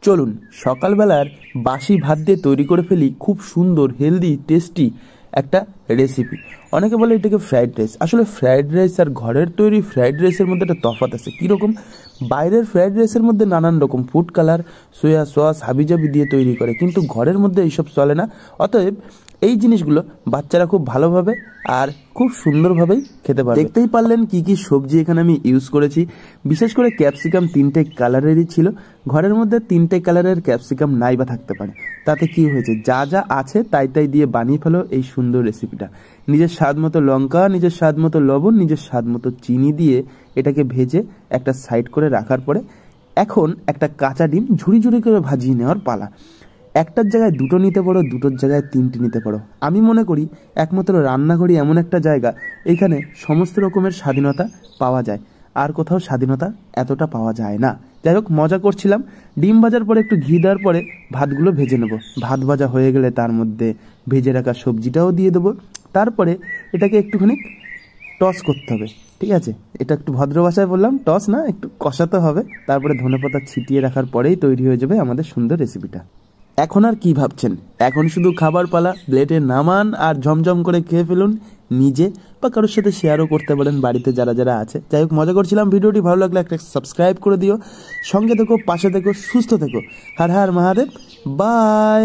চলুন সকালবেলার বাসি ভাত দিয়ে তৈরি করে ফেলি খুব সুন্দর হেলদি টেস্টি একটা রেসিপি। অনেকে বলে এটাকে ফ্রাইড রাইস। আসলে ফ্রাইড রাইস আর ঘরের তৈরি ফ্রাইড রাইসের মধ্যে একটা তফাৎ আছে। কীরকম? বাইরের ফ্রাইড রাইসের মধ্যে নানান রকম ফুড কালার, সোয়া সস, হাবিজাবি দিয়ে তৈরি করে, কিন্তু ঘরের মধ্যে এইসব চলে না। অতএব এই জিনিসগুলো বাচ্চারা খুব ভালোভাবে আর খুব সুন্দরভাবেই খেতে পারে। দেখতেই পারলেন কি কি সবজি এখানে আমি ইউজ করেছি। বিশেষ করে ক্যাপসিকাম 3টে কালারেরই ছিল। ঘরের মধ্যে 3টে কালারের ক্যাপসিকাম নাই বা থাকতে পারে, তাতে কি হয়েছে, যা যা আছে তাই তাই দিয়ে বানিয়ে ফেলো এই সুন্দর রেসিপিটা। নিজের স্বাদ মতো লঙ্কা, নিজের স্বাদ মতো লবণ, নিজের স্বাদ মতো চিনি দিয়ে এটাকে ভেজে একটা সাইড করে রাখার পরে এখন একটা কাঁচা ডিম ঝুড়ি ঝুড়ি করে ভাজিয়ে নেওয়ার পালা। একটার জায়গায় 2টো নিতে পারো, 2টোর জায়গায় 3টে নিতে পারো। আমি মনে করি একমাত্র রান্নাঘরই এমন একটা জায়গা, এখানে সমস্ত রকমের স্বাধীনতা পাওয়া যায়। আর কোথাও স্বাধীনতা এতটা পাওয়া যায় না। যাই হোক, মজা করছিলাম। ডিম ভাজার পরে একটু ঘি দেওয়ার পরে ভাতগুলো ভেজে নেব। ভাত ভাজা হয়ে গেলে তার মধ্যে ভেজে রাখা সবজিটাও দিয়ে দেবো। তারপরে এটাকে একটুখানি টস করতে হবে। ঠিক আছে, এটা একটু ভদ্র ভাষায় বললাম, টস না, একটু কষাতে হবে। তারপরে ধনেপাতা ছিটিয়ে রাখার পরেই তৈরি হয়ে যাবে আমাদের সুন্দর রেসিপিটা। এখন আর কি ভাবছেন? এখন শুধু খাবার পালা। প্লেটে নামান আর ঝমঝম করে খেয়ে ফেলুন। নিজে বা কারোর সাথে শেয়ারও করতে পারেন বাড়িতে যারা যারা আছে। যাই হোক, মজা করছিলাম। ভিডিওটি ভালো লাগলে একটা সাবস্ক্রাইব করে দিও। সঙ্গে থেকো, পাশে থেকো, সুস্থ থেকো। হর হর মহাদেব। বাই।